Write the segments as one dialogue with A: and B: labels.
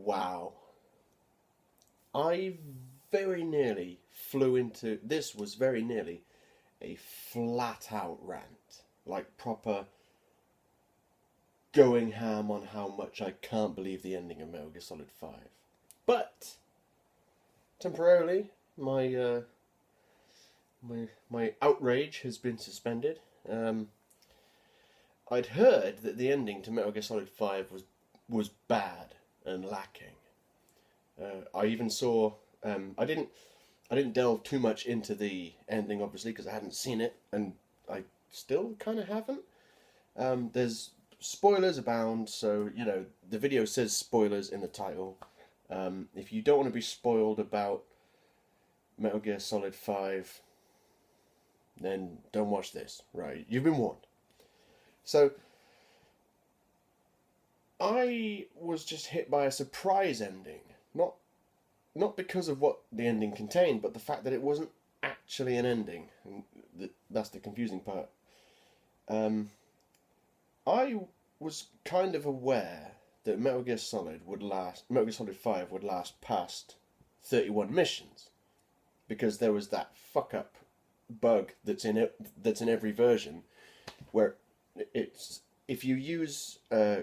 A: Wow. I very nearly flew into. This was very nearly a flat out rant. Like, proper going ham on how much I can't believe the ending of Metal Gear Solid 5. But, temporarily, my outrage has been suspended. I'd heard that the ending to Metal Gear Solid 5 was bad and lacking. I even saw. I didn't delve too much into the ending, obviously, because I hadn't seen it, and I still kind of haven't. There's spoilers abound, so the video says spoilers in the title. If you don't want to be spoiled about Metal Gear Solid 5, then don't watch this. Right, you've been warned. So I was just hit by a surprise ending. Not because of what the ending contained, but the fact that it wasn't actually an ending. And that's the confusing part. I was kind of aware that Metal Gear Solid 5 would last past 31 missions, because there was that fuck up bug that's in every version, where it's if you use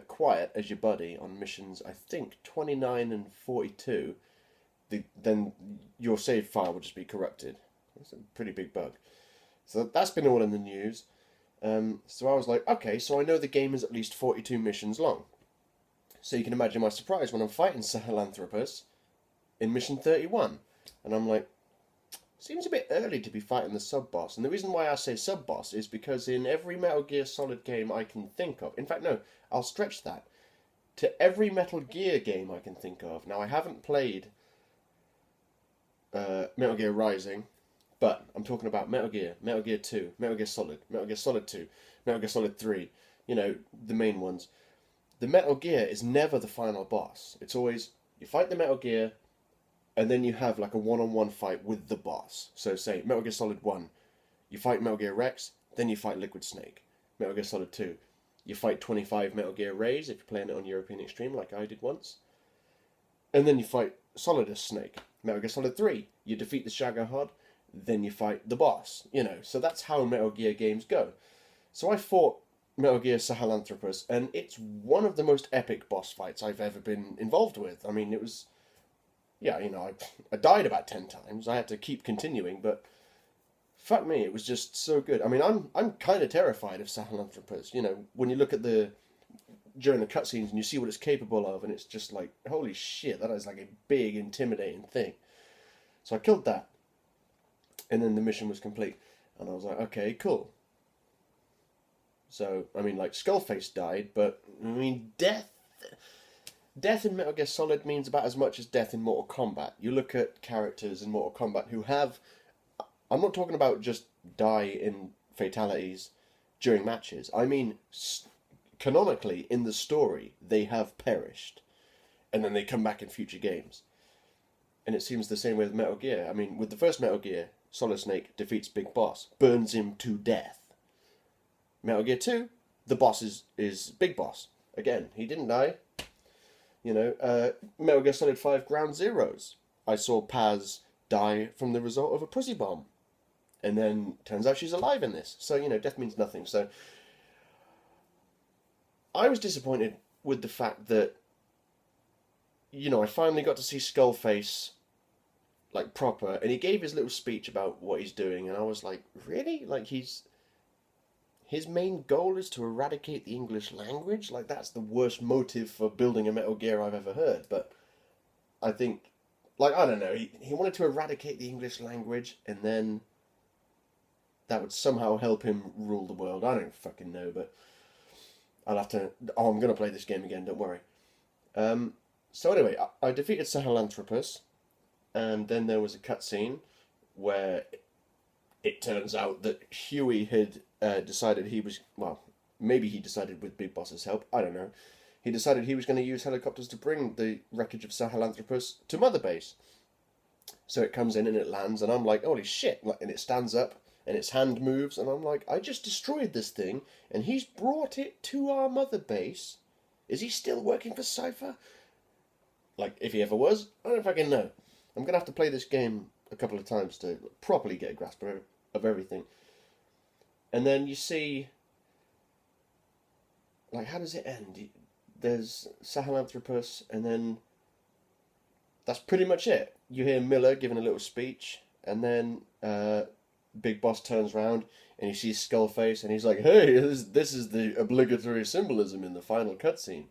A: Quiet as your buddy on missions, I think 29 and 42. Then your save file will just be corrupted. That's a pretty big bug. So that's been all in the news. So I was like, okay, so I know the game is at least 42 missions long. So you can imagine my surprise when I'm fighting Sahelanthropus in mission 31. And I'm like, seems a bit early to be fighting the sub-boss. And the reason why I say sub-boss is because in every Metal Gear Solid game I can think of... In fact, no, I'll stretch that. To every Metal Gear game I can think of. Now, I haven't played Metal Gear Rising, but I'm talking about Metal Gear 2, Metal Gear Solid, Metal Gear Solid 2, Metal Gear Solid 3, the main ones. The Metal Gear is never the final boss. It's always, you fight the Metal Gear, and then you have like a one-on-one fight with the boss. So say, Metal Gear Solid 1, you fight Metal Gear Rex, then you fight Liquid Snake. Metal Gear Solid 2, you fight 25 Metal Gear Rays, if you're playing it on European Extreme, like I did once. And then you fight Solidus Snake. Metal Gear Solid 3, you defeat the Shagohod, then you fight the boss. So that's how Metal Gear games go. So I fought Metal Gear Sahelanthropus, and it's one of the most epic boss fights I've ever been involved with. I mean, it was... Yeah, I died about 10 times. I had to keep continuing, but... Fuck me, it was just so good. I mean, I'm kind of terrified of Sahelanthropus. When you look at during the cutscenes and you see what it's capable of, and it's just like, holy shit, that is like a big, intimidating thing. So I killed that, and then the mission was complete, and I was like, okay, cool. So, I mean, like, Skullface died, but, I mean, death in Metal Gear Solid means about as much as death in Mortal Kombat. You look at characters in Mortal Kombat who have... I'm not talking about just die in fatalities during matches. I mean... Canonically, in the story, they have perished. And then they come back in future games. And it seems the same way with Metal Gear. I mean, with the first Metal Gear, Solid Snake defeats Big Boss, burns him to death. Metal Gear 2, the boss is Big Boss. Again, he didn't die. Metal Gear Solid 5 Ground Zeroes. I saw Paz die from the result of a pussy bomb. And then, turns out she's alive in this. So, death means nothing. So... I was disappointed with the fact that, I finally got to see Skullface, like, proper, and he gave his little speech about what he's doing, and I was like, really? Like, his main goal is to eradicate the English language? Like, that's the worst motive for building a Metal Gear I've ever heard, but I think, like, I don't know, he wanted to eradicate the English language, and then that would somehow help him rule the world. I don't fucking know, but... I'll have to... Oh, I'm going to play this game again, don't worry. So anyway, I defeated Sahelanthropus, and then there was a cutscene where it turns out that Huey had decided he was... Well, maybe he decided with Big Boss's help, I don't know. He decided he was going to use helicopters to bring the wreckage of Sahelanthropus to Mother Base. So it comes in and it lands, and I'm like, holy shit, and it stands up. And its hand moves, and I'm like, I just destroyed this thing, and he's brought it to our Mother Base. Is he still working for Cypher? Like, if he ever was, I don't fucking know. I'm gonna have to play this game a couple of times to properly get a grasp of everything. And then you see, like, how does it end? There's Sahelanthropus, and then that's pretty much it. You hear Miller giving a little speech, and then Big Boss turns around and he sees Skullface, and he's like, "Hey, this is the obligatory symbolism in the final cutscene."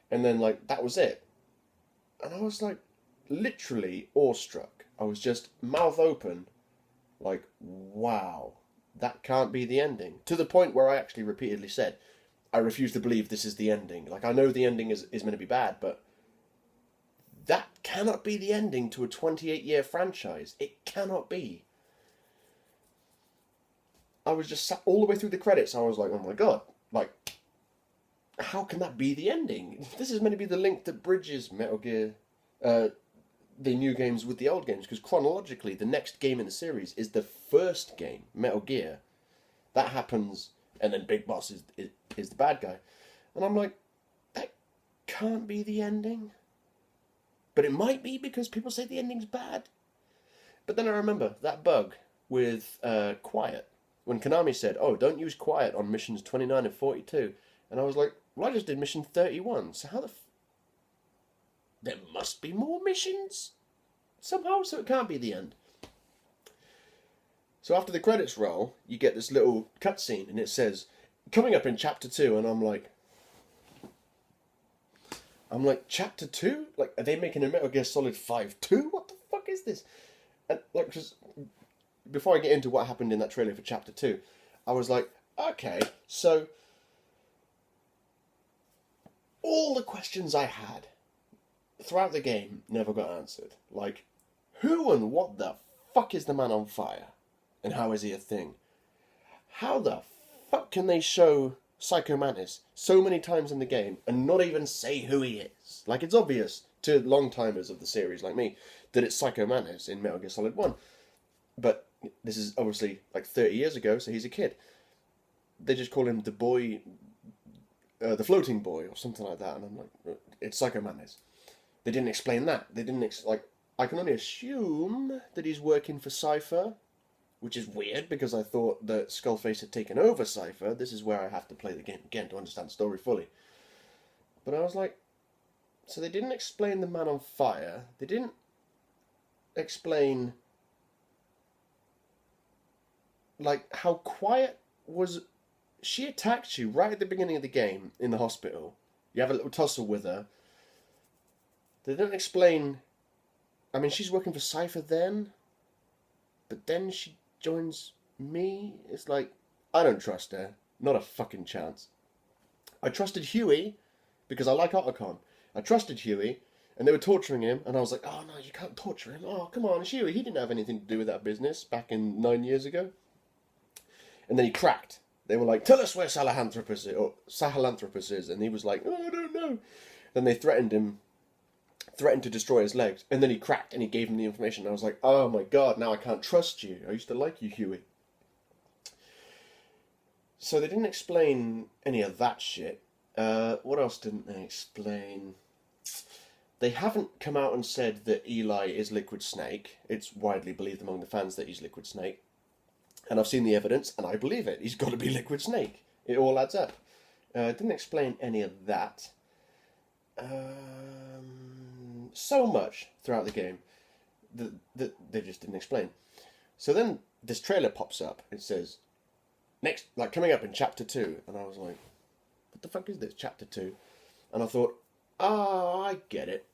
A: And then, like, that was it. And I was like, literally awestruck. I was just mouth open, like, wow, that can't be the ending. To the point where I actually repeatedly said, I refuse to believe this is the ending. Like, I know the ending is meant to be bad, but that cannot be the ending to a 28-year franchise. It cannot be. I was just sat all the way through the credits. I was like, oh my god, like, how can that be the ending? This is meant to be the link that bridges Metal Gear, the new games with the old games, because chronologically, the next game in the series is the first game, Metal Gear. That happens, and then Big Boss is the bad guy. And I'm like, that can't be the ending. But it might be because people say the ending's bad. But then I remember that bug with Quiet. When Konami said, oh, don't use Quiet on missions 29 and 42. And I was like, well, I just did mission 31. So how the there must be more missions? Somehow, so it can't be the end. So after the credits roll, you get this little cutscene, and it says, coming up in Chapter 2, and I'm like, Chapter 2? Like, are they making a Metal Gear Solid 5 2? What the fuck is this? And, like, just before I get into what happened in that trailer for Chapter 2, I was like, okay, so all the questions I had throughout the game never got answered. Like, who and what the fuck is the Man on Fire? And how is he a thing? How the fuck can they show Psycho Mantis so many times in the game and not even say who he is? Like, it's obvious to long-timers of the series like me that it's Psycho Mantis in Metal Gear Solid 1. But this is obviously like 30 years ago, so he's a kid. They just call him the boy, the floating boy or something like that. And I'm like, it's Psycho Mantis. They didn't explain that. They didn't, like, I can only assume that he's working for Cypher, which is weird because I thought that Skullface had taken over Cypher. This is where I have to play the game again to understand the story fully. But I was like, so they didn't explain the Man on Fire. They didn't explain, like, how Quiet was. She attacked you right at the beginning of the game in the hospital. You have a little tussle with her. They don't explain. I mean, she's working for Cypher then, but then she joins me. It's like, I don't trust her. Not a fucking chance. I trusted Huey because I like Otacon. I trusted Huey, and they were torturing him, and I was like, oh no, you can't torture him. Oh, come on, it's Huey. He didn't have anything to do with that business back in 9 years ago. And then he cracked. They were like, tell us where Sahelanthropus is, and he was like, oh, I don't know. Then they threatened to destroy his legs, and then he cracked and he gave him the information. I was like, oh my god, now I can't trust you. I used to like you, Huey. So they didn't explain any of that shit. What else didn't they explain? They haven't come out and said that Eli is Liquid Snake. It's widely believed among the fans that he's Liquid Snake. And I've seen the evidence, and I believe it. He's got to be Liquid Snake. It all adds up. Didn't explain any of that. So much throughout the game that they just didn't explain. So then this trailer pops up. It says, next, like, coming up in Chapter 2. And I was like, what the fuck is this, Chapter 2? And I thought, I get it.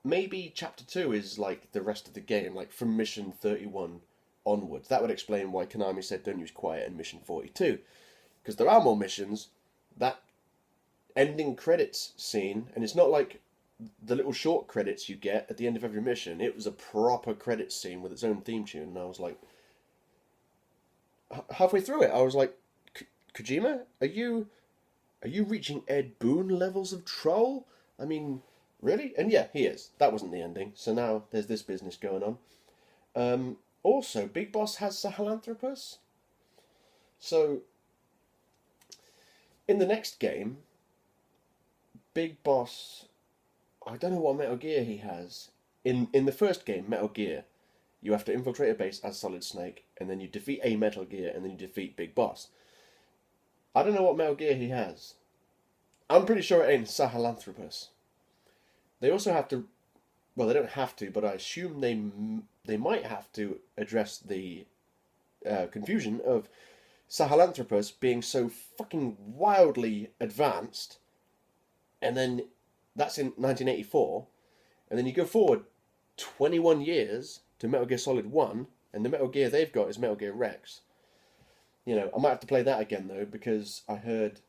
A: Maybe Chapter 2 is like the rest of the game, like from Mission 31 onwards. That would explain why Konami said don't use Quiet in Mission 42. Because there are more missions. That ending credits scene, and it's not like the little short credits you get at the end of every mission. It was a proper credits scene with its own theme tune, and I was like, halfway through it, I was like, Kojima, are you reaching Ed Boon levels of troll? I mean, really? And yeah, he is. That wasn't the ending. So now there's this business going on. Also, Big Boss has Sahelanthropus. So in the next game, Big Boss I don't know what Metal Gear he has. In the first game, Metal Gear, you have to infiltrate a base as Solid Snake, and then you defeat a Metal Gear, and then you defeat Big Boss. I don't know what Metal Gear he has. I'm pretty sure it ain't Sahelanthropus. They also have to, well, they don't have to, but I assume they might have to address the confusion of Sahelanthropus being so fucking wildly advanced, and then that's in 1984, and then you go forward 21 years to Metal Gear Solid 1, and the Metal Gear they've got is Metal Gear Rex. You know, I might have to play that again though, because I heard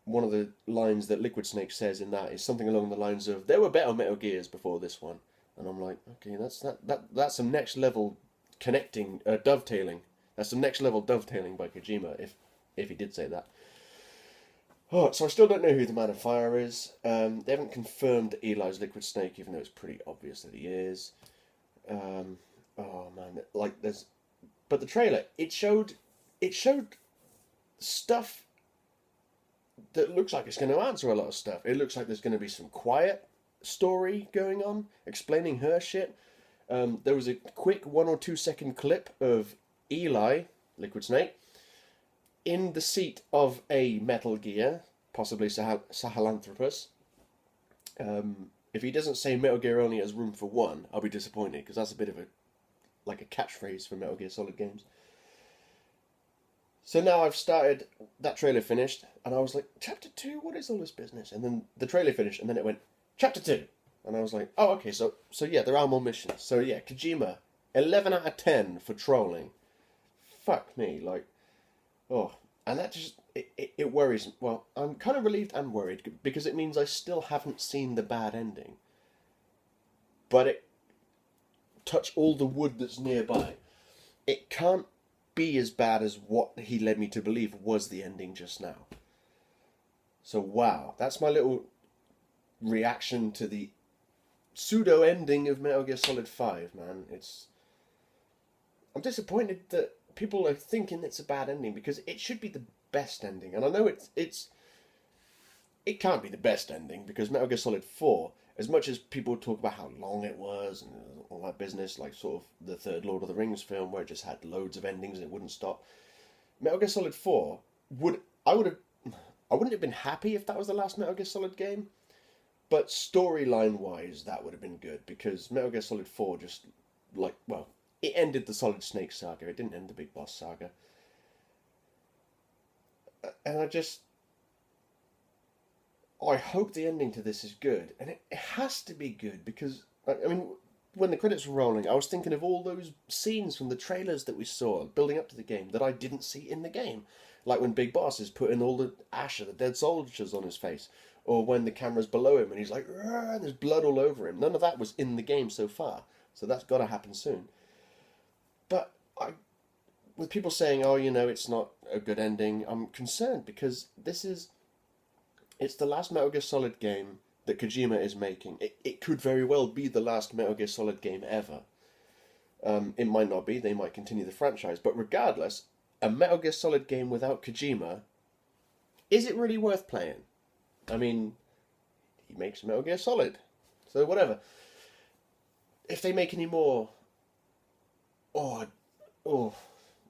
A: one of the lines that Liquid Snake says in that is something along the lines of, "There were better Metal Gears before this one," and I'm like, okay, that's some next level connecting, dovetailing. That's some next level dovetailing by Kojima, if he did say that. Oh, so I still don't know who the Man of Fire is. They haven't confirmed that Eli's Liquid Snake, even though it's pretty obvious that he is. Oh man, like there's, but the trailer it showed stuff that looks like it's going to answer a lot of stuff. It looks like there's going to be some quiet story going on, explaining her shit. There was a quick 1 or 2 second clip of Eli, Liquid Snake, in the seat of a Metal Gear, possibly Sahelanthropus. If he doesn't say Metal Gear only has room for one, I'll be disappointed, because that's a bit of a catchphrase for Metal Gear Solid games. So now I've started, that trailer finished, and I was like, Chapter 2, what is all this business? And then the trailer finished, and then it went, Chapter 2. And I was like, oh, okay, so yeah, there are more missions. So yeah, Kojima, 11 out of 10 for trolling. Fuck me, like, oh. And that just, it worries me. Well, I'm kind of relieved and worried, because it means I still haven't seen the bad ending. But it, touch all the wood that's nearby, it can't be as bad as what he led me to believe was the ending just now. So wow, that's my little reaction to the pseudo ending of Metal Gear Solid 5, man. I'm disappointed that people are thinking it's a bad ending, because it should be the best ending. And I know it can't be the best ending, because Metal Gear Solid 4, as much as people talk about how long it was and all that business, like sort of the third Lord of the Rings film where it just had loads of endings and it wouldn't stop, Metal Gear Solid 4 I wouldn't have been happy if that was the last Metal Gear Solid game, but storyline wise that would have been good, because Metal Gear Solid 4 just, like, well, it ended the Solid Snake saga, it didn't end the Big Boss saga. And I hope the ending to this is good, and it has to be good, because I mean, when the credits were rolling, I was thinking of all those scenes from the trailers that we saw building up to the game that I didn't see in the game, like when Big Boss is putting all the ash of the dead soldiers on his face, or when the camera's below him and he's like, and there's blood all over him. None of that was in the game so far, so that's got to happen soon. But with people saying, oh, you know, it's not a good ending, I'm concerned, because it's the last Metal Gear Solid game that Kojima is making. It could very well be the last Metal Gear Solid game ever. It might not be, they might continue the franchise, but regardless, a Metal Gear Solid game without Kojima, is it really worth playing? I mean, he makes Metal Gear Solid, so whatever. If they make any more,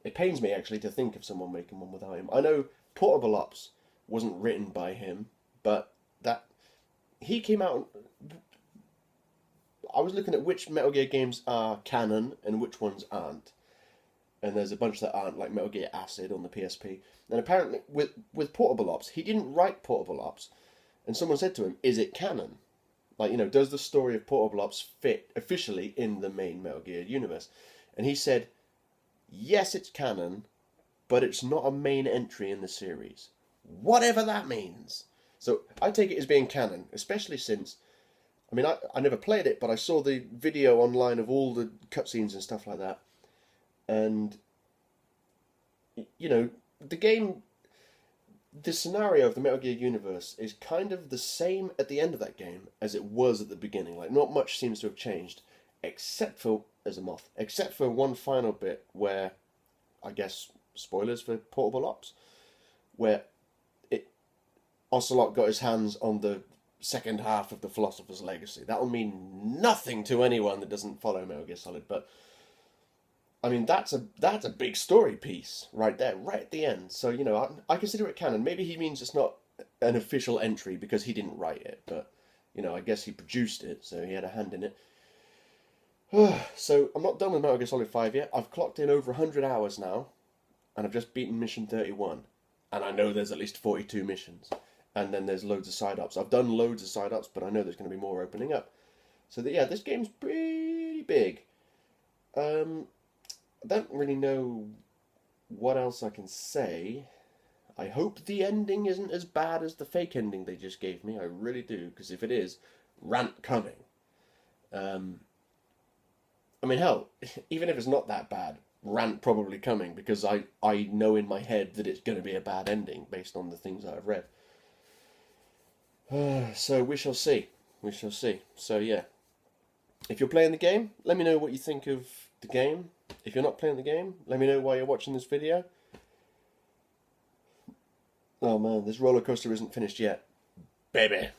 A: it pains me actually to think of someone making one without him. I know Portable Ops wasn't written by him, but that he came out. I was looking at which Metal Gear games are canon and which ones aren't, and there's a bunch that aren't, like Metal Gear Acid on the PSP. And apparently, with Portable Ops, he didn't write Portable Ops, and someone said to him, "Is it canon? Like, you know, does the story of Portable Ops fit officially in the main Metal Gear universe?" And he said, "Yes, it's canon, but it's not a main entry in the series." Whatever that means. So I take it as being canon, especially since, I mean, I never played it, but I saw the video online of all the cutscenes and stuff like that. And, you know, the scenario of the Metal Gear universe is kind of the same at the end of that game as it was at the beginning. Like, not much seems to have changed, except for one final bit where, I guess, spoilers for Portable Ops, where Ocelot got his hands on the second half of the Philosopher's Legacy. That'll mean nothing to anyone that doesn't follow Metal Gear Solid, but I mean that's a big story piece right there, right at the end. So you know, I consider it canon. Maybe he means it's not an official entry because he didn't write it, but you know, I guess he produced it, so he had a hand in it. So I'm not done with Metal Gear Solid 5 yet. I've clocked in over 100 hours now, and I've just beaten mission 31. And I know there's at least 42 missions. And then there's loads of side-ups. I've done loads of side-ups, but I know there's going to be more opening up. So yeah, this game's pretty big. I don't really know what else I can say. I hope the ending isn't as bad as the fake ending they just gave me. I really do, because if it is, rant coming. I mean, hell, even if it's not that bad, rant probably coming, because I know in my head that it's going to be a bad ending based on the things I've read. So we shall see. We shall see. So yeah. If you're playing the game, let me know what you think of the game. If you're not playing the game, let me know why you're watching this video. Oh man, this roller coaster isn't finished yet. Baby.